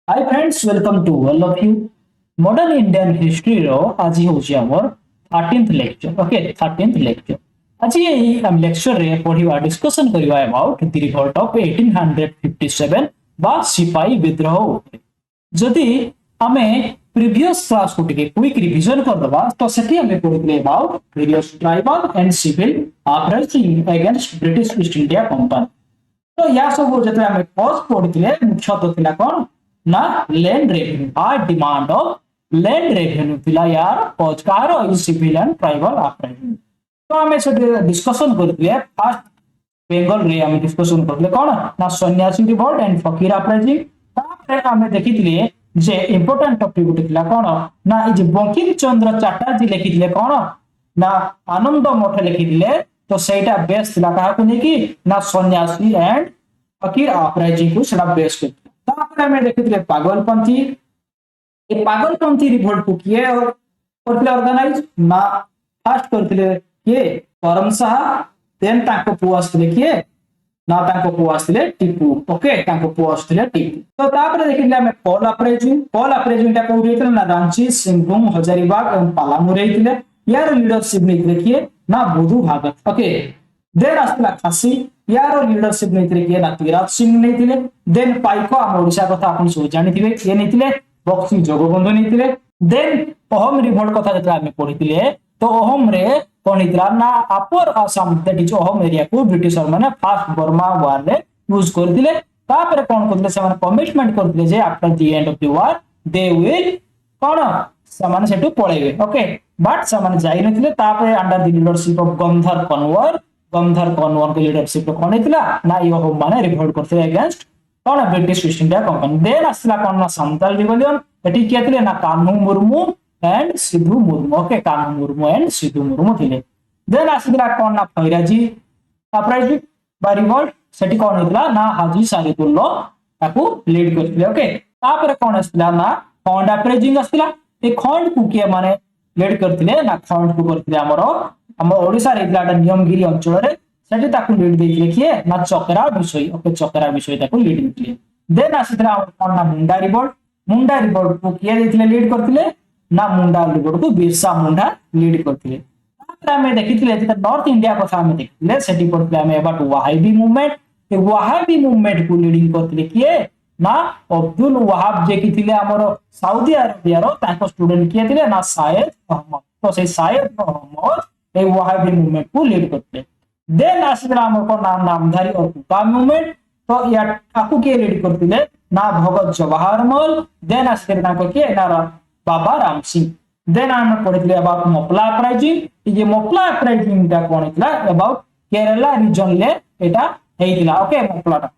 Hi friends, welcome to all of you. Modern Indian history रो आज होची हमर 13th lecture. Okay, 13th lecture. आज ये हम लेक्चर रे पढिवा डिस्कशन करिवा अबाउट द रिवोल्ट ऑफ 1857 बा सिपाही विद्रोह। जदि आमे प्रीवियस क्लास को टिके क्विक रिवीजन कर दबा तो सेठी हमें पढिले about various tribal and civil uprising against British East India Company. तो या सब जते हमें फर्स्ट पढिले मुख्यतः थिला कोन ना लैंड रेवेन्यू। आ डिमांड ऑफ लैंड रेवेन्यू थिला यार पचकार सिविल एंड ट्राइबल अपराइजिंग। तो हमें से डिस्कशन करथिले फर्स्ट बेंगल रे हमें डिस्कशन करथिले कोन ना सन्यासी रिवोल्ट एंड फकीर अपराइजिंग। तापर हमें देखिथिले जे इंपोर्टेंट टॉपिक उठिला कोन ना ई जे बंकिम चंद्र चटर्जी लिखिथिले कोन ना आनंद मठ लिखिथिले। तो सेटा बेस थिला काहा को नेकी ना सन्यासी एंड फकीर अपराइजिंग को सेटा बेस करथिले। तापर हमें देखिथिले पागलपंथी। ए पागलपंथी रिवोल्ट को किए और करथिले ऑर्गेनाइज ना फर्स्ट करथिले किए करम शाह। देन ताको पुआ आस्थिले किए ना ताको पुआ आस्थिले टीपू। ओके, ताको पुआ आस्थिले टीपू। तो तापर देखिथिले हमें कॉल अपराइजिंग टा को होइथिले ना रांची सिंहभूम हजारीबाग एवं पालामू रहिथिले। यार लीडरशिप नेथिले किए ना बुधु भागत। ओके, देन आस्थिला खासी। यार लीडरशिप नेथिले किए ना तीराथ सिंह नेथिले। देन पाइको हम ओडिशा कथा आपण सब जानिथिबे किए नेथिले बक्सी जगबंधु नेथिले। देन अहोम रिवोल्ट कथा जतरा हमें पढिथिले तो अहोम रे कोन हितला ना upper Assam that is Ahom area को ब्रिटिशर माने फर्स्ट बर्मा वार रे यूज करथिले। तापर कोन करथिले से माने कमिटमेंट करथिले जे after the end of the war they will कोन समान सेटु पळेबे। ओके, बट समान जाई नथिले। तापर under the leadership of Gomdhar Konwar के लीडरशिप कोन हितला ना यो अहोम माने रिवोल्ट करथिले अगेंस्ट कोन British East India Company. Then आसला कोन ना संताल रिवोल्यूशन एटी कियाथिले ना Kanhu Murmu and Sidhu Murmu. Okay, Kanhu Murmu and Sidhu Murmu थिले। देन आसला कोन ना फैराजी अपराइजिंग बा रिवोल्ट सेटी कोन हितला ना हाजी सालिदुल्लाह ताकू लीड करथिले। ओके, तापर कोन आसला ना खंड अपराइजिंग आसला। ए खंड को किए माने लीड करथिले ना खंड को करथिले हम ओडिसा रे इलाटा नियमगिरी अंचल रे सेटी ताकू लीड देथिले किए ना चकरा विषय। ओके, चकरा विषय ताकू लीड देथिले। देन आसला कोन ना मुंडा रिवोल्ट को किए देथिले लीड करथिले ना मुंडा रिवोल्ट को बिरसा मुंडा लीड करथिले। तापर हमें देखिथिले जे नॉर्थ इंडिया कथा हमें देखिथिले सेटी पढिथिले हमें about Wahhabi movement. A Wahhabi movement को लीडिंग करथिले किए ना अब्दुल वहाब जे कि थिले हमर सऊदी अरेबिया रो ताको स्टूडेंट किए थिले ना शायद अहमद। तो से शायद अहमद ए वहाबी मूवमेंट को लीड करथिले। देन आसला हमर को नामधारी और कुका मूवमेंट। तो या ताकू के लीड करथिले ना भगत जवाहरलाल। देन आसला ताको के ना बाबा राम सिंह। देन हम पढिथिले अबाउट मोपला अपराइजिंग। ये मोपला अपराइजिंग ता कोन हितला अबाउट केरला रीजन ले एटा हेइतिला। ओके, मोपला ता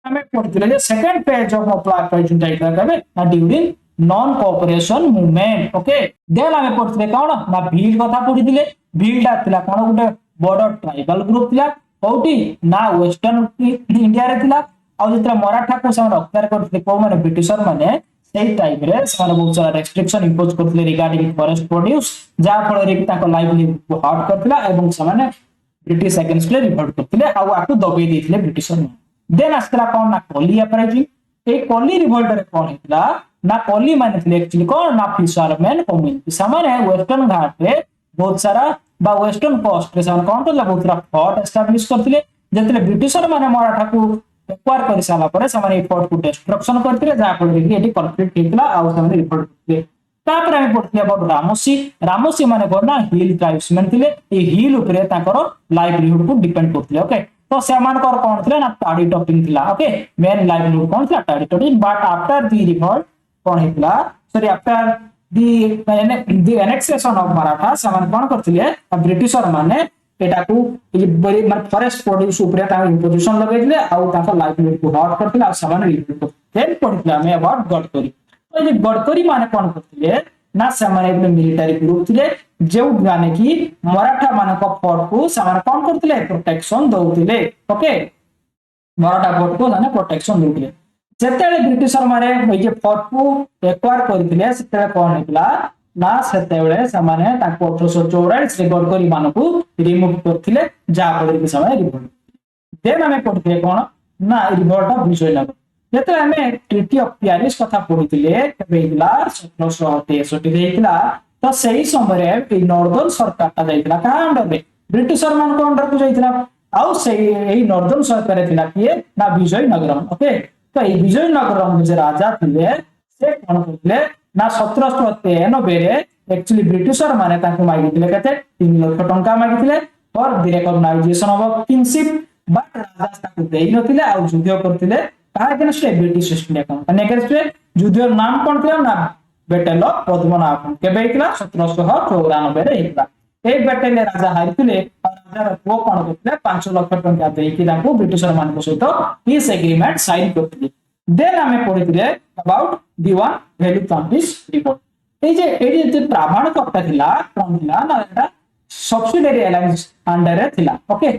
हमें पढिथिले जे second page of Moplah uprising ता हितला कबे ना during non cooperation movement. Okay, then हमें पढिथिले कोन ना भील कथा पढिथिले। भील ता थिला कोन गुटे बॉर्डर ट्राइबल ग्रुप थिला कोठी ना वेस्टर्न इंडिया रे थिला। आ जितरा मराठा को समान अख्तियार करथिले को माने ब्रिटिशर माने सेही टाइम रे समान बहुत सारा रेस्ट्रिक्शन इंपोज करथिले रिगार्डिंग फॉरेस्ट प्रोड्यूस जा फल रे ताको लाइवलीहुड को हर्ट करथिला एवं समान ब्रिटिश अगेंस्ट ले रिवोल्ट करथिले आ आकु दबे देथिले ब्रिटिशर ने। देन आस्कला कोन ना कोली अपराइजिंग। ए कोली रिवोल्ट रे कोन हितला ना कोली माने थिले एक्चुअली कोन ना फिशरमैन कम्युनिटी समान है वेस्टर्न घाट रे बहुत सारा बा वेस्टर्न कोस्ट रे समान कोन करला बहुत सारा फोर्ट एस्टैब्लिश करथिले। जेतले ब्रिटिशर माने मराठा को एक्वायर कर साला परे समान फोर्ट को डिस्ट्रक्शन करथिले जा फल रे एटी कॉन्फ्लिक्ट हेतला आ समान रिवोल्ट करथिले। तापर हम पढथिले अबाउट रामोसी माने कोना हिल ट्राइब्समैन थिले। ए हिल उपरे ताकर लाइवलीहुड को डिपेंड करथिले। ओके, तो समान कर कोन थिले ना टाडी टॉपिंग थिला। ओके, मेन लाइवलीहुड कोन थिला toddy tapping. But after the revolt कोन हितला sorry after the annexation of Maratha समान कोन करथिले ब्रिटिशर माने एटा को बड़ी माने फॉरेस्ट प्रोड्यूस उपरे ता इंपोजिशन लगैले आ ताका लाइवलीहुड को हर्ट करथिले आ समान रिवोल्ट करथिले। देन पढिथिले हमें अबाउट गडकरी। तो ये गडकरी माने कोन करथिले ना समान एक मिलिटरी ग्रुप थिले जे माने कि मराठा माने को फोर्ट को समान कोन करथिले प्रोटेक्शन दउथिले। ओके, मराठा फोर्ट को माने प्रोटेक्शन दउथिले। जेतेले ब्रिटिशर माने ए जे फोर्ट को एक्वायर करथिले सेतेले कोन हितला ना सेतेले समान ताको 1844 रे गडकरी माने को रिमूव करथिले जा फल रे समान रिवोल्ट। देन हमें पढिथिले कोन ना रिवोल्ट ऑफ विजयनगर। যেতে আমি ট্রিটি অফ প্যারিস কথা পড়িଥିଲେ কেবে ହେଇଥିଲା 1763 ହେଇଥିଲା ତ ସେଇ ସମୟରେ এই নর্দর্ন সরকারটা ଯାଇଥିଲା କାହା ଅଣ୍ଡରରେ ବ୍ରିଟିଶର ମାନଙ୍କ ଅଣ୍ଡରକୁ ଯାଇଥିଲା ଆଉ ସେଇ এই নর্দর্ন সরকারে ଥିଲା କିଏ ନା ବିଜୟ ନଗରମ ଓକେ ତ এই ବିଜୟ ନଗରମ যে রাজা ଥିଲେ ସେ କଣ କରିଥିଲେ ନା 1793 ରେ एक्चुअली ब्रिटिशर माने ताकू मागिଥିଲେ केते 3 लाख टंका मागिଥିଲେ for the recognisation of kingship but राजा ताकू देई नथिले आ युद्ध करथिले काहे against British East India Company against युद्ध नाम कोन थिला ना बैटल ऑफ पद्मनाभ केबे हितला 1794 रे हितला ए बैटल राजा हारिथिले राजा को कोन करथिले 5 लाख टंका देई ताकू ब्रिटिशर मान को सहित पीस एग्रीमेंट साइन करथिले देन हमें पढिथिले अबाउट दीवान वैल्यू तांटिस रिपोर्ट এই যে এই যে প্রামাণিকতা ଥିଲା কোন ଥିଲା না এটা সবসিডিয়ারি অ্যালায়েন্স আন্ডারে ଥିଲା ওকে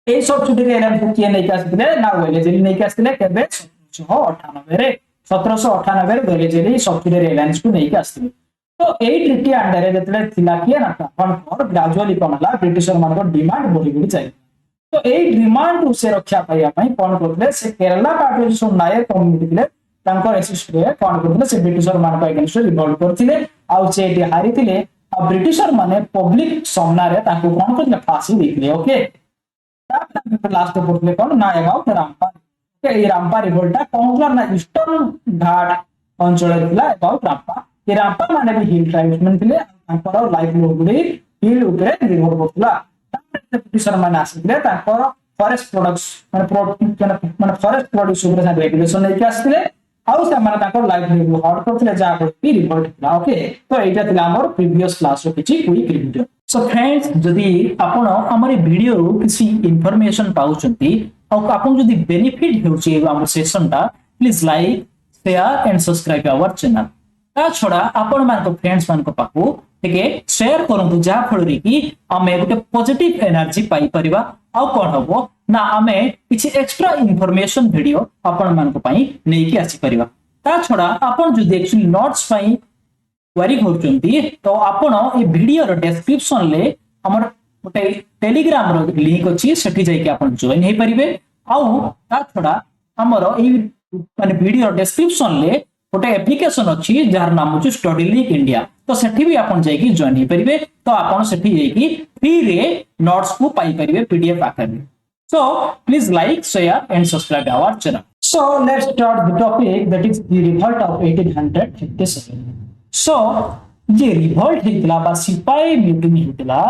এই সবসিডিয়ারি অ্যালায়েন্স কিয়ে নেই আসলে না ওয়েলেজেলি নেই আসলে কেবে 1798 রে 1798 রে ওয়েলেজেলি সবসিডিয়ারি অ্যালায়েন্স কো নেই আসলে তো এই ট্রিটি আন্ডারে যেতলে ଥିଲା কিয়ে না কোন ফর গ্রাজুয়ালি কোন হলা ব্রিটিশর মানক ডিমান্ড বঢ়ি বঢ়ি যাই তো এই ডিমান্ড से रक्षा पाइया पई कोन करले से केरला पार्टी जो नायर कम्युनिटी थिले तांकर एसिस्ट रे कोन करले से ब्रिटिशर मान को अगेंस्ट रिवोल्ट करथिले आ सेठी हारिथिले आ ब्रिटिशर माने पब्लिक सामना रे ताको कोन करले फांसी देथिले ओके तापर लास्ट पड़ले कोन ना अबाउट रामपा के ई रामपा रिवोल्ट कोनला ना ईस्टर्न घाट अंचल थिला अबाउट रामपा ये रामपा माने भी हिल ट्राइब्समैन थिले तांकर लाइवलीहुड हिल ऊपर निर्भर करथिला तापर ब्रिटिशर माने आसिथिले तांकर फॉरेस्ट प्रोडक्ट्स माने फॉरेस्ट प्रोड्यूस ऊपर रेगुलेशन लेके आसिथिले हाउ से हमारा ताको लाइवलीहुड हॉट करथिले जा को रिवोल्ट थिला ओके तो एटा थिला हमर प्रीवियस क्लास रो किछि क्विक रिवीजन सो फ्रेंड्स जदी आपण हमर वीडियो रो किछि इंफॉर्मेशन पाउचंती और आपन जदी बेनिफिट होछि हमर सेशन ता please like share and subscribe our channel ता छोड़ा आपण मान को फ्रेंड्स मान को पाकू ठीक है शेयर करंतु जा फळरी की हमें गोटे पॉजिटिव एनर्जी पाई परिबा आ कोन हबो ना हमें किछि एक्स्ट्रा इंफॉर्मेशन वीडियो आपण मान को पाई नै की आसी परिबा ता छोड़ा आपण जदी एक्चुअली नोट्स पाई क्वेरी करचंती तो आपण ए वीडियो रो डिस्क्रिप्शन ले हमर गोटे टेलीग्राम रो लिंक अछि सेठी जाय के आपण जॉइन हे परिबे आ ता छोड़ा हमर ए माने वीडियो डिस्क्रिप्शन ले गोटे एप्लिकेशन अछि जार नाम अछि स्टडी लिंक इंडिया तो सेठी भी आपण जाय की जॉइन हे परिबे तो आपण सेठी जाय की फ्री रे नोट्स को पाई परिबे पीडीएफ आकर में so please like share and subscribe our channel so let's start the topic that is the revolt of 1857 so जे रिवोल्ट हेतला बा सिपाही म्यूटिनी हेतला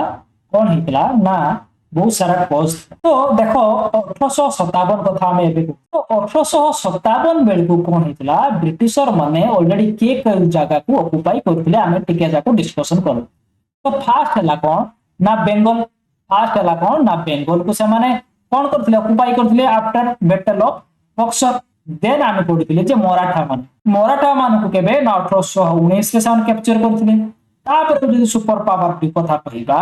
कोन हेतला ना बहुत सारा कॉज तो देखो 1857 कथा में एबे तो 1857 बेलकू कोन हेतला ब्रिटिशर माने ऑलरेडी के जगह को ऑक्युपाई करथिले हमें टिके जाको डिस्कशन कर तो फास्ट हला कोन ना बेंगल फास्ट हला कोन ना बेंगल को से माने कोन करथिले ऑक्युपाई करथिले after battle of Buxar then आमे पढिथिले जे मराठा मान को केबे ना 1819 रे सान कैप्चर करथिले तापर तो जे सुपर पावर की कथा कहिबा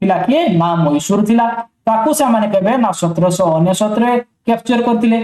थिला के ना मैसूर थिला ताको से माने केबे ना 1799 रे कैप्चर करथिले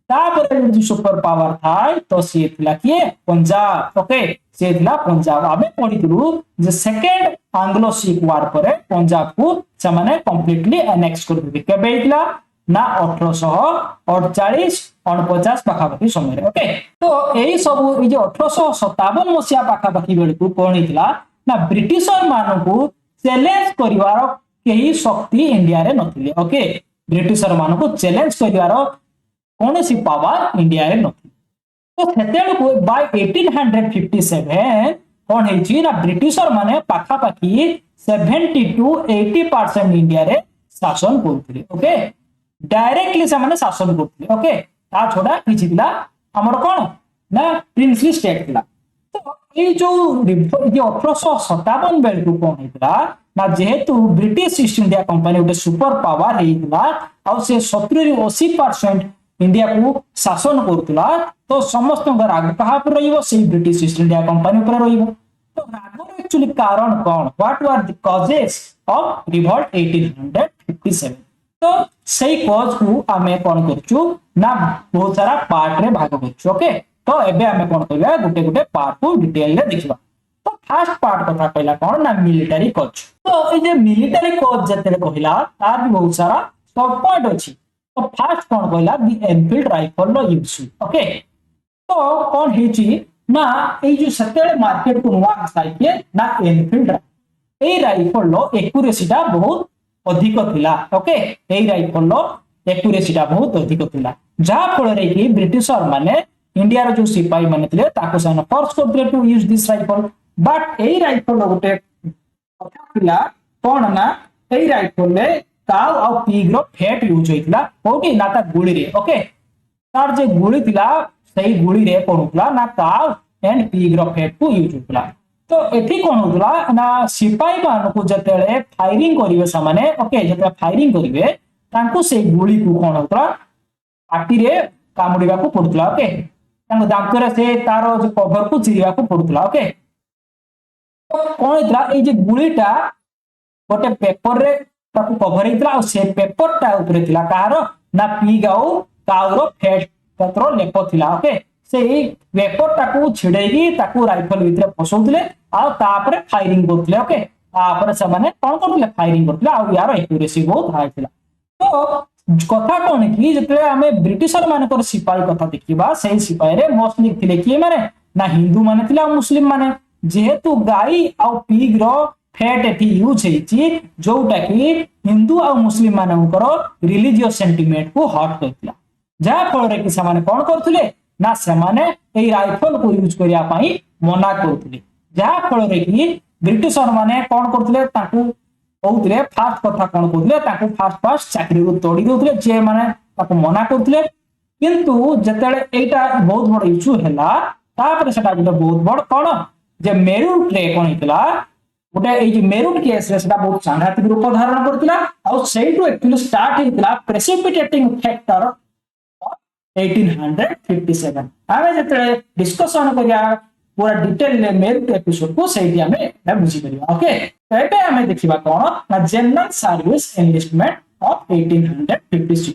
तापर जे सुपर पावर थाय तो से थिला के पंजाब ओके से थिला पंजाब आमे पढिथिलु जे सेकंड एंग्लो सिख वार परे पंजाब को से माने कंप्लीटली एनेक्स कर दिबे केबे थिला ना 1848 49 पाखापाखी समय ओके तो एई सब ए जे 1857 मसिया पाखापाखी बेल को कोन हितला ना ब्रिटिशर मानकू चैलेंज करिवार केही शक्ति इंडिया रे नथिले ओके ब्रिटिशर मानकू चैलेंज करिवार कोनोसी पावर इंडिया रे नथिले तो सेतेल को बाय 1857 कोन हेछि ना ब्रिटिशर माने पाखापाखी 70 to 80% इंडिया रे शासन करथिले ओके डायरेक्टली से माने शासन करथिले ओके ता छोड़ा किछि दिला हमर कोन ना प्रिंसली स्टेट दिला तो ए जो 1857 बेल को कोन हेतला ना जेहेतु ब्रिटिश ईस्ट इंडिया कंपनी उटे सुपर पावर हेतला आ से 70 रे 80% इंडिया को शासन करतला तो समस्त राग कहा पर रहिबो से ब्रिटिश ईस्ट इंडिया कंपनी पर रहिबो तो रागर एक्चुअली कारण कोन what were the causes of revolt 1857 तो सही कॉज को हमें कोन करछु ना बहुत सारा पार्ट रे भाग करछु ओके तो एबे हमें कोन करबा गुटे गुटे पार्ट को डिटेल रे देखबा तो फर्स्ट पार्ट कथा कहला कोन ना मिलिटरी कॉज तो ए जे मिलिटरी कॉज जते कहला तार भी बहुत सारा सब पॉइंट अछि तो फास्ट कौन कहला दी एनफिल्ड राइफल रो यूज। ओके तो कौन हेची ना ए जो सतेले मार्केट को नुआ आसाइके ना एनफिल्ड ए राइफल रो एक्यूरेसीटा बहुत अधिक थिला। ओके ए राइफल रो एक्यूरेसीटा बहुत अधिक थिला जहा फल रे कि ब्रिटिशर माने इंडिया रो जो सिपाही माने थिले ताको सन फोर्स करथिले to use this rifle. But ए राइफल रो गोटे कथा थिला कोन ना ए राइफल ले काउ और पिग रो फैट यूज होइतिला कोठी ना ता गुली रे। ओके तार जे गुली थिला सही गुली रे कोन होतला ना काउ एंड पिग रो फैट को यूज होतला। तो एठी कोन होतला ना सिपाही मान को जतेले फायरिंग करिवे सामाने। ओके जते फायरिंग करिवे तांको से गुली को कोन होतला पाटी रे कामुडीबा को पडुतला। ओके तांको दांत रे से तारो जे कवर को चिरिबा को पडुतला। ओके तो कोन होतला ए जे गुलीटा गोटे पेपर रे ताको कवर हेतला और से पेपर ता ऊपर थिला कार ना पिग आउ काउरो फैट पत्र लेप थिला। ओके से पेपर ताको छिडेगी ताको राइफल भीतर फसौतले आ तापरे फायरिंग करतले। ओके तापरे से माने कोन करतले फायरिंग करतले आ यार एक्यूरेसी बहुत हाई थिला। तो कथा कोन कि जते हमें ब्रिटिशर मानकर सिपाही कथा देखिबा सही सिपाही रे मोस्टली थिले कि माने ना हिंदू माने थिला मुस्लिम माने जेहेतु गाई आ पिग रो फैट एठी यूज हेची जोटा कि हिंदू और मुस्लिम मानकर रिलीजियस सेंटिमेंट को हट करथिला जहा फल रे कि समाने कोन करथुले ना समाने ए राइफल को यूज करिया पई मना करथुले जहा फल रे कि ब्रिटिशर माने कोन करथुले ताकू कहउतले फास्ट कथा कोन कहउतले ताकू फास्ट चाकरी को तोड़ी दोथले जे माने ताकू मना करथुले। किंतु जतेले एटा बहुत बड़ इशू हैला तापर सेटा गोटे बहुत बड़ कोन जे मेरुट रे कोन हितला गोटे ए जे मेरुट केस रे सेटा बहुत सांघातिक रूप धारण करथिला और सेइटु एक्चुअली स्टार्ट हेतला प्रेसिपिटेटिंग फैक्टर 1857 आमे जते डिस्कशन करिया पूरा डिटेल ले मेरिट एपिसोड को सेइटी आमे बुझी परिया। ओके तो एबे आमे देखिबा कोन ना जनरल सर्विस एनलिस्टमेंट ऑफ 1856।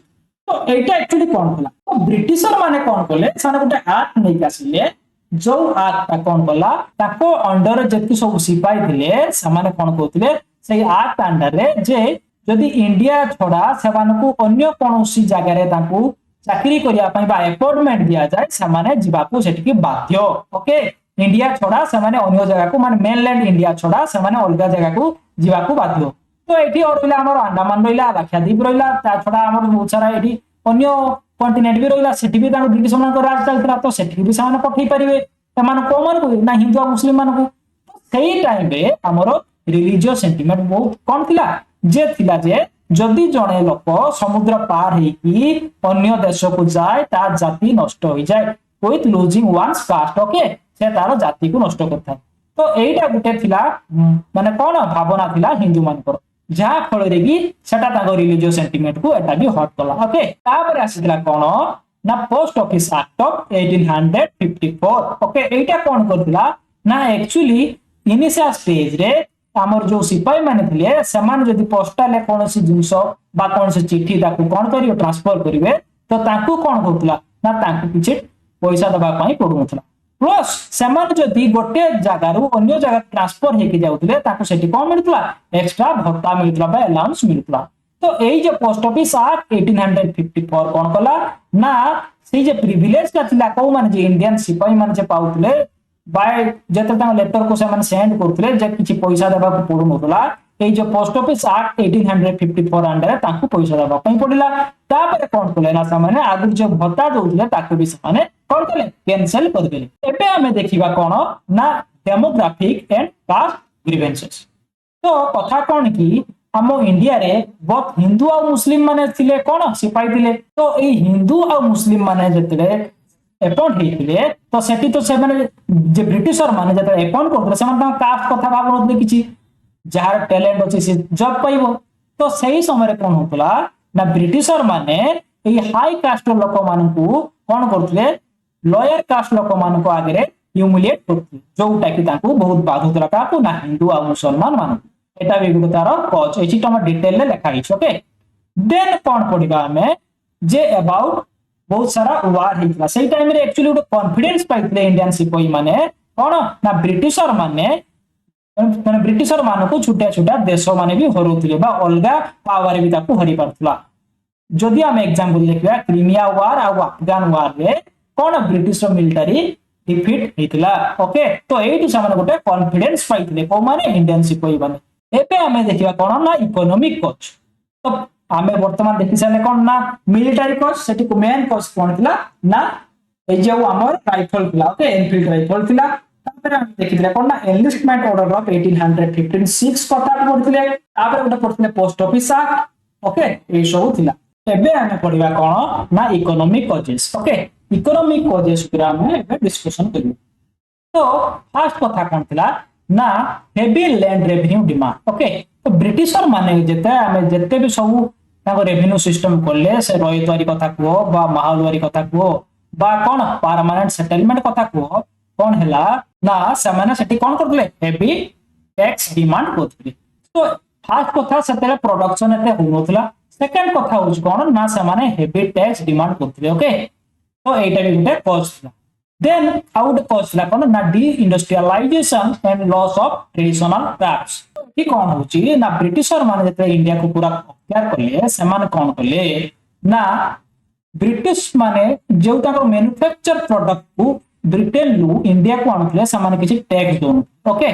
तो एटा एक्चुअली कोन होला तो ब्रिटिशर माने कोन कले साने गोटे एक्ट नै आसीले जो एक्ट ता कोन कला ताको अंडर जति सब सिपाही थिले समाने कोन कहउतले सेही एक्ट अंडर रे जे जदि इंडिया छोड़ा सेवानकु अन्य कोनोसी जगह रे ताकू चाकरी करिया पई बा अपॉइंटमेंट दिया जाए समाने जिबाकू सेठी बाध्य। ओके इंडिया छोड़ा समाने अन्य जगह को माने मेनलैंड इंडिया छोड़ा समाने अलगा जगह को जिबाकू बाध्य। तो एठी और रहिला हमर अंडमान रहिला लक्षद्वीप रहिला ता छोड़ा हमर बहुत सारा एठी अन्य कॉन्टिनेंट भी रहिला सेठी भी ताको ब्रिटिश मान को राज चलतरा तो सेठी भी समाने पठै परिवे समान कोमन को ना हिंदू और मुस्लिम मान को। तो सेही टाइम रे हमर रिलीजियस सेंटिमेंट बहुत कम थिला जे थिला जे जदि जणे लोक समुद्र पार हेकी अन्य देश को जाए ता जाति नष्ट हो जाए with losing one's caste. Okay से तार जाति को नष्ट करता तो एटा गुटे थिला माने कोन भावना थिला हिंदू मानकर जहा फल रे कि सेटा ताको रिलीजियस सेंटिमेंट को एटा भी हट कला। ओके तापर आसीला कोन ना post office act of 1854। Okay एटा कोन करथिला ना एक्चुअली इनिशियल स्टेज रे हमर जो सिपाही माने थिले समान जदि पोस्टल कोनोसी जिंस बा कोनोसी चिट्ठी ताकू कोन करियो ट्रांसफर करिवे तो ताकू कोन होतला ना ताकू किछि पैसा दबा पई पडुनथला प्लस समान जदि गोटे जगह रु अन्य जगह ट्रांसफर हेकि जाउतले ताकू सेठी कोन मिलतला एक्स्ट्रा भत्ता मिलतला बा अलाउंस मिलतला। तो एई जे पोस्ट ऑफिस एक्ट 1854 कोन कला ना सेई जे प्रिविलेज का थिला को माने जे इंडियन सिपाही माने जे पाउतले बाय जते ता लेटर को से माने सेंड करथले जे किछि पैसा देबा को पडु नथला ए जो पोस्ट ऑफिस एक्ट 1854 अंडर ताकू पैसा देबा पई पडिला। तापर कोन कले ना सामाने आगु जो भत्ता दोथले ताकू भी सामाने कोन कले कैंसिल कर देले। एबे हमें देखिबा कोन ना डेमोग्राफिक एंड कास्ट ग्रीवेंसेस। तो कथा कोन की हम इंडिया रे बहुत हिंदू और मुस्लिम माने थिले कोन सिपाही थिले तो ए हिंदू और मुस्लिम माने जतले अपॉइंट हेतिले तो सेठी तो से माने जे ब्रिटिशर माने जते अपॉइंट करथले से माने कास्ट कथा भाबनथले किछि जार टैलेंट अछि से जॉब पाइबो। तो सही समय रे कोन होतला ना ब्रिटिशर माने ए हाई कास्ट लोक मानकू कोन करथले लोअर कास्ट लोक मानकू आगे ह्यूमिलिएट करथले जोटा कि ताकू बहुत बाधुतला काकू ना हिंदू और मुसलमान मानकू एटा भी गुटे तार कज एची तम डिटेल ले लिखा हिच। ओके देन कोन पडिबा हमें जे अबाउट बहुत सारा वार हितला सेही टाइम रे एक्चुअली गुटे कॉन्फिडेंस पाइतले इंडियन सिपाही माने कोन ना ब्रिटिशर माने ब्रिटिशर मानको छुटिया छुटिया देश माने भी हरुथिले बा अलगा पावर भी ताकू हरि परथला। जदि आम एग्जांपल देखिबा क्रीमिया वार आ अफगान वार रे कोन ब्रिटिश मिलिटरी डिफीट हेतिला ओके तो एठी सामान गोटे कॉन्फिडेंस पाइथिले को माने इंडियन सिपाही माने एबे आमे देखिबा कोन ना इकोनॉमिक कॉज तो आमे वर्तमान देखि साले कोन ना मिलिटरी कॉज सेठी को मेन कॉज कोन थिला ना ए जे हमर राइफल थिला ओके एनफील्ड राइफल थिला तापर हम देखिले कोन ना एनलिस्टमेंट ऑर्डर ऑफ 1815 6 कथा पढिथिले तापर गोटे पढिथिले पोस्ट ऑफिस एक्ट ओके ए सब थिला एबे आमे पढिबा कोन ना economic causes okay economic causes पर आमे एबे डिस्कशन करियो तो फर्स्ट कथा कोन थिला ना heavy land revenue demand okay तो ब्रिटिशर माने जेते आमे जेते भी सब ताको रेवेन्यू सिस्टम करले से रयतवारी कथा को बा माहलवारी कथा को बा कोन परमानेंट सेटलमेंट कथा को कोन हैला ना समाने सेठी कोन करले हेवी टैक्स डिमांड करथले तो फर्स्ट कथा सेते प्रोडक्शन एते होनोतला सेकंड कथा होछ कोन ना समाने हेवी टैक्स डिमांड करथले ओके तो एटा भी गोटे कॉज थिला देन आउट कॉज थिला कोन ना deindustrialisation and loss of traditional crafts कि कोन होची ना ब्रिटिशर माने जेते इंडिया को पूरा अख्तियार करले समान कोन करले ना ब्रिटिश माने जो ताको मैन्युफैक्चर प्रोडक्ट को ब्रिटेन लु इंडिया को आनुले समान किछि टैक्स दोन ओके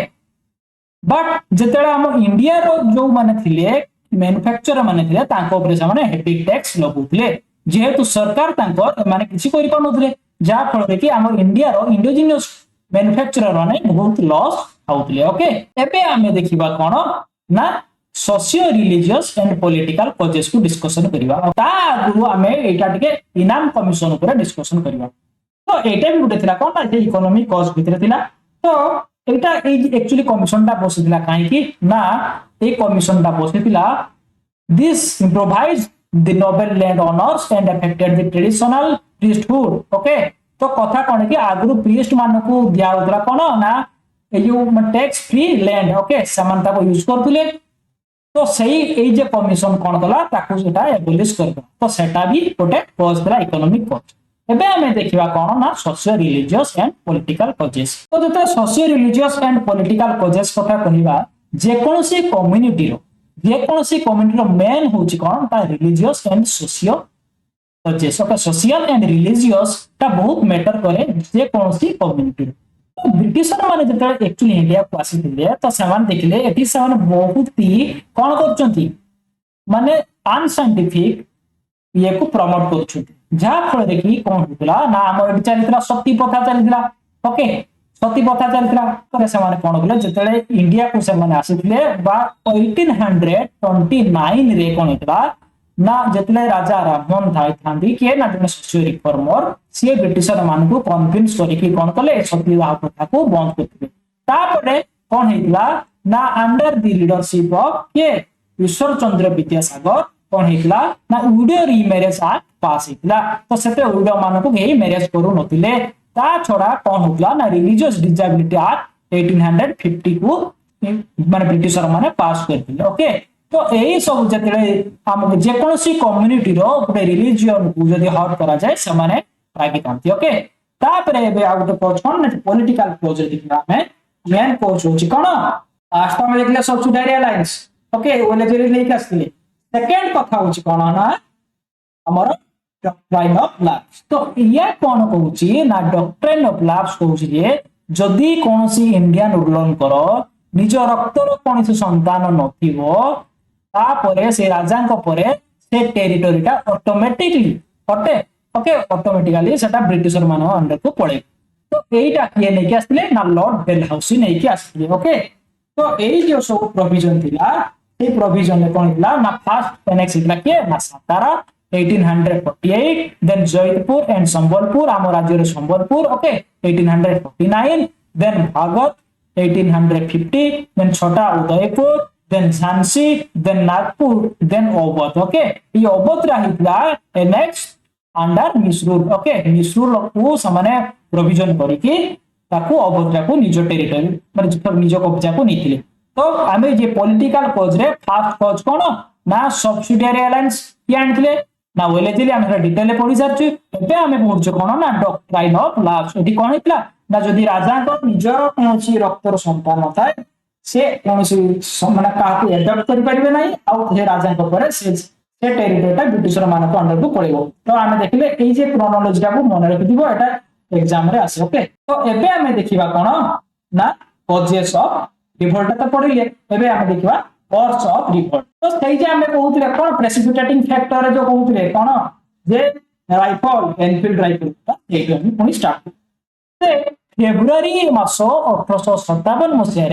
बट जेतेला हम इंडिया रो जो माने थिले मैन्युफैक्चरर माने थिले ताको ऊपर समान हेवी टैक्स लगुतले जेहेतु सरकार ताको माने किछि करि पानुथले जा फल कि हम इंडिया रो इंडिजिनियस मैन्युफैक्चरर माने बहुत लॉस आउतले ओके एबे हमें देखिबा कोन ना socio religious and political causes को डिस्कशन करिवा ता गुरु हमें एटा टिके इनाम कमिशन ऊपर डिस्कशन करिवा तो एटा भी गुटे थिला कोन ना इकोनॉमिक कॉज भितर थिला तो एटा एक्चुअली कमिशन ता बसिथिला काहे कि ना ए कमिशन ता बसिथिला this improvise the noble land owners and affected the traditional priesthood okay तो कथा कोन कि आगु प्रीस्ट मानको दिया होतला कोन ना you tax free land okay समानता को यूज करथुले तो सही ए जे कमिशन कोन कला ताको सेटा एबोलिश करबा तो सेटा भी गोटे कॉज थला इकोनॉमिक कॉज एबे हमें देखिबा कोन ना socio religious and political causes तो जते socio religious and political causes कथा कहिबा जे कोनसी कम्युनिटी रो मेन होची कोन ता religious and socio causes okay social and religious ता बहुत मैटर करे जे कोनसी कम्युनिटी ब्रिटिशर माने जते एक्चुअली इंडिया को आसीथिले तो समान देखले एठी समान बहुत ही कोन करचंती माने अनसाइंटिफिक ये को प्रमोट करचंती जा फल देखि कोन होतला ना हमर विचारितला सती प्रथा चलितला ओके सती प्रथा चलितला तो समान कोन होले जते इंडिया को समान आसीथिले बा 1829 रे कोन होतला ना जतले राजा राममोहन थाई थांदी के ना जने सोशियो रिफॉर्मर से ब्रिटिशर मान को कन्विंस करी कि कोन कले सती विवाह प्रथा को बंद करथिले तापरे कोन हेतला ना अंडर द लीडरशिप ऑफ के ईश्वर चंद्र विद्यासागर कोन हेतला ना विडो रीमैरेज एक्ट पास हेतला तो सेते विडो मान को के मैरिज करू नथिले ता छोड़ा कोन होतला ना रिलीजियस डिसेबिलिटी एक्ट 1850 को माने ब्रिटिशर माने पास करथिले ओके तो यही सब जतले हम जे कोनसी कम्युनिटी रो गोटे रिलीजियन को जदी हर्ट करा जाय से माने रागी कांती ओके तापरे एबे आ गोटे कोच कोन ना पॉलिटिकल कोच देखिबा हमें मेन कोच होची कोन आस्था में देखले सब्सिडारी अलायंस ओके ओले जेली नै कास्तिले सेकंड कथा होची कोन ना हमर डॉक्ट्राइन ऑफ लैप्स तो ये कोन कहूची ना डॉक्ट्राइन ऑफ लैप्स कहूची जे जदी कोनसी इंडियन रूलन करो निज रक्तर कोनसी संतान नथिबो तापरे से राजा को परे से टेरिटोरी टा ऑटोमेटिकली ओके ओके ऑटोमेटिकली सेटा ब्रिटिशर मान अंडर को पड़े तो एटा किए नै के आस्तिले ना लॉर्ड डेलहाउसी नै के आस्तिले ओके तो एई जो सब प्रोविजन थिला ए प्रोविजन ले कोन थिला ना फर्स्ट एनेक्स थिला के ना सातारा 1848 देन जयपुर एंड संबलपुर आम राज्य रे संबलपुर ओके 1849 देन भागत 1850 देन छोटा Udaipur then Jhansi, then Nagpur, then Awadh. Okay, ये Awadh रहितला next under Misrule. Okay, Misrule को समाने provision करी कि ताकू अवध को निजो टेरिटरी मतलब निजो कब्जा को नहीं तो हमें ये political cause रे first cause कौन ना subsidiary alliance ये आनते ना वेले चली हमें डिटेल पढ़ी सारछु एबे हमें पढ़छु कोन ना डॉक्ट्राइन ऑफ लैप्स एठी कोन हितला ना जदी राजा को निजर कोनसी रक्तर संतान नथाय से कोनसी माने काहकु एडॉप्ट करि परिबे नै आ हे राजा को परे से से टेरिटोरीटा ब्रिटिशर मानक अंडर को पड़ेबो। तो आमे देखिले एई जे क्रोनोलॉजीटा को मन रखिदिबो एटा एग्जाम रे आसे। ओके तो एबे आमे देखिबा कोन ना कॉजेस ऑफ रिवोल्ट तो पढिले। एबे आमे देखिबा कॉज ऑफ रिवोल्ट। तो सेई जे आमे कहउतले कोन प्रेसिपिटेटिंग फैक्टर रे जो कहउतले कोन जे राइफल एनफील्ड राइफल एटा हम पुनी स्टार्ट से फेब्रुआरी मास 1857 मसिया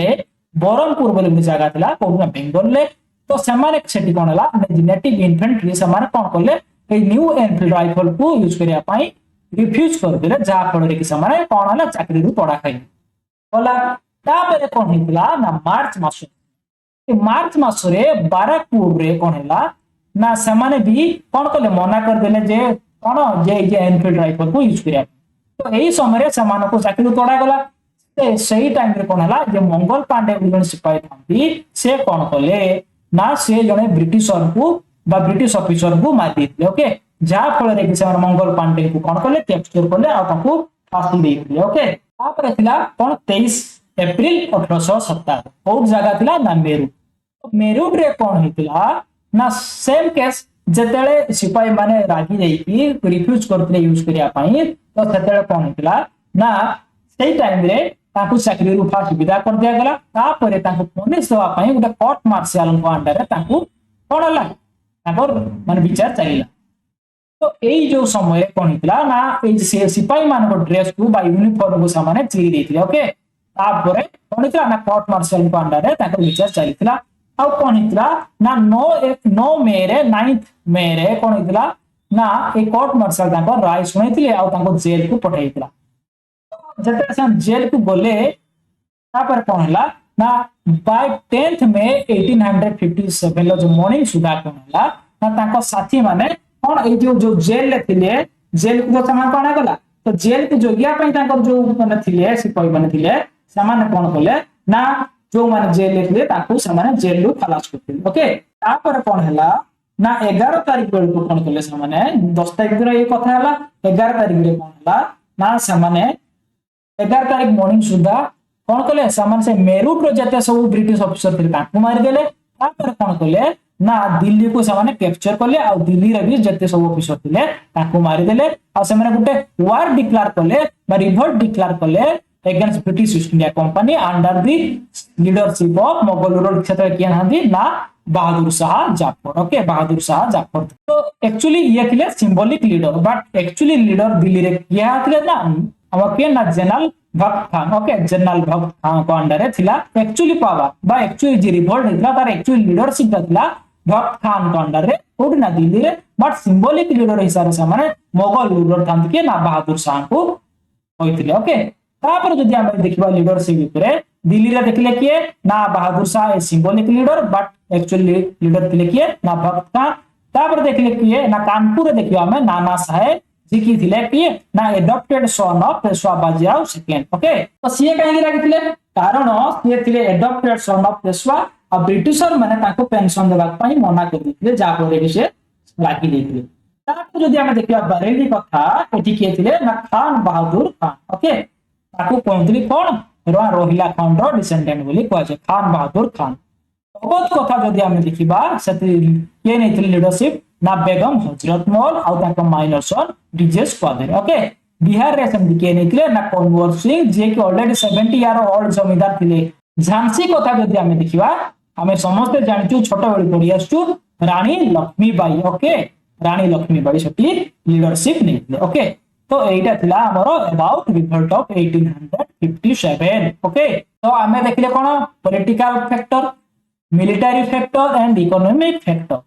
बरहमपुर बोले गोटे जगह थिला कोना बेंगल ले। तो सेमाने सेठी कोन हला नेटिव इन्फेंट्री सेमाने कोन करले ए न्यू एनफील्ड राइफल को यूज करिया पई रिफ्यूज कर देले, जा फल रे कि सेमाने कोन हला चाकरी रु पड़ा खाइ बोला। तापर कोन हितला ना मार्च मास रे बाराकपुर रे कोन हला ना सेमाने भी कोन कले मना कर देले जे कोन जे एनफील्ड राइफल को यूज करिया। तो यही समय से चाकरी तड़ा गला। सही टाइम रे कोन हला जे मंगल पांडे जन सिपाही थांती से कोन कले ना से जने ब्रिटिशर को बा ब्रिटिश ऑफिसर को मार दिले। ओके जा फल रे कि से मंगल पांडे को कोन कले कैप्चर कले आ ताको फांसी देइले। ओके तापर थिला कोन 23 अप्रैल 1857 और जगह थिला ना मेरू रे कोन हितला ना सेम केस जेतेले सिपाही माने रागी जाई रिफ्यूज करते यूज करिया पई। तो सेतेले कोन हितला ना सेई टाइम रे ताकू चाकरी रु फास्ट विदा कर दिया गला। तापरे ताकू पुलिस सेवा पई उडा कोर्ट मार्शल को अंडर रे ताकू पड़ला तापर माने विचार चलिला। तो एई जो समय कोन हितला ना एई से सिपाही मान को ड्रेस को बा यूनिफॉर्म को सामाने चिरी देथिले। ओके तापरे कोन हितला ना कोर्ट मार्शल को अंडर रे ताकर विचार चलितला। आउ कोन हितला ना 9 मे रे 9 मे रे कोन हितला ना ए कोर्ट मार्शल ताको राय सुनैथिले आ ताको जेल को पठाइतला। जते से जेल को गोले तापर कोन हला ना बाय 10th मे 1857 लो जो मॉर्निंग सुधा कोन हला ना ताको साथी माने कोन ए जो जेल ले थिले जेल को समान कोन गला। तो जेल को जोगिया पई ताको जो माने थिले सिपाही माने थिले समान कोन कोले ना जो माने जेल ले थिले ताको समान जेल रु खलास करथिले। ओके तापर कोन हला ना 11 तारिख को कोन कोले समान 10 तारिख रे ए कथा हला 11 तारिख रे कोन हला ना समान 11 तारिख मॉर्निंग सुधा कोन कले सामान से मेरुट रो जते सब ब्रिटिश ऑफिसर थे ताकू मार देले। तापर कोन कले ना दिल्ली को सामान कैप्चर करले आ दिल्ली रे भी जते सब ऑफिसर थिले ताकू मार देले। आ से माने गुटे वार डिक्लेयर करले बा रिवोल्ट डिक्लेयर करले against British East India Company under the leadership of Mughal ruler क्षेत्र किया हंदी ना बहादुर शाह जाफर। ओके बहादुर शाह जाफर। तो एक्चुअली ये थिले symbolic leader but actually leader Delhi रे किया थिले ना हमर के ना जनरल भक्त खान। ओके जनरल भक्त खान को अंडर रे थिला एक्चुअली पावर बा एक्चुअली जे रिवोल्ट हितला तार एक्चुअली लीडरशिप थिला भक्त खान को अंडर रे ओड ना दिल्ली रे बट सिंबॉलिक लीडर हिसाब से माने मोगल रूलर थांत के ना बहादुर शाह को होइथिले। ओके तापर जदि हम देखिबा लीडरशिप ऊपर दिल्ली रे देखले किए ना Bahadur Shah a symbolic leader but actually leader थिले किए ना भक्त खान। तापर देखले किए ना कानपुर रे देखियो हमें नाना साहेब जी की थिले किए ना adopted son of Peshwa Bajirao second. Okay तो सीए काहे राखिथिले कारण सीए थिले एडॉप्टेड सन ऑफ पेशवा आ ब्रिटिशर माने ताको पेंशन देबा पई मना कर दिथिले जा परे कि से लागी देथिले। तापर जदि हम देखिबा बरेली कथा एठी के थिले ना खान बहादुर खान। ओके ताको कोनथली कोन रोहिला खान रो डिसेंडेंट बोली कहै छै खान बहादुर खान। बहुत कथा जदि हम देखिबा सेति के नै थिले लीडरशिप ना बेगम हजरत महल आ ताको माइनर सन डीजेस फादर। ओके बिहार रे सम के नै थिले ना कन्वर सिंह जे कि ऑलरेडी 70 ईयर ओल्ड जमींदार थिले। झांसी कथा जदि हम देखिबा हमें समस्त जानचू छोट बड़ी पड़ी आसचू रानी लक्ष्मीबाई। ओके रानी लक्ष्मीबाई सती लीडरशिप नै थिले। ओके तो एटा थिला हमरो अबाउट रिवोल्ट ऑफ 1857। ओके तो हमें देखले कोन political factor military factor and economic factor.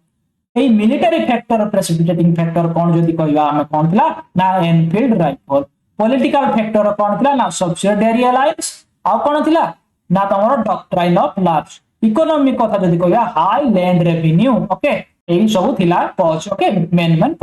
ए मिलिटरी फैक्टर प्रेसिपिटेटिंग फैक्टर कोन जदि कहबा हमें कोन थिला ना एनफील्ड राइफल। पॉलिटिकल फैक्टर कोन थिला ना सब्सिडियरी अलायंस आ कोन थिला ना तमरो डॉक्ट्राइन ऑफ लैप्स। इकोनॉमिक कथा जदि कहबा हाई लैंड रेवेन्यू। ओके एही सब थिला कॉज। Okay main point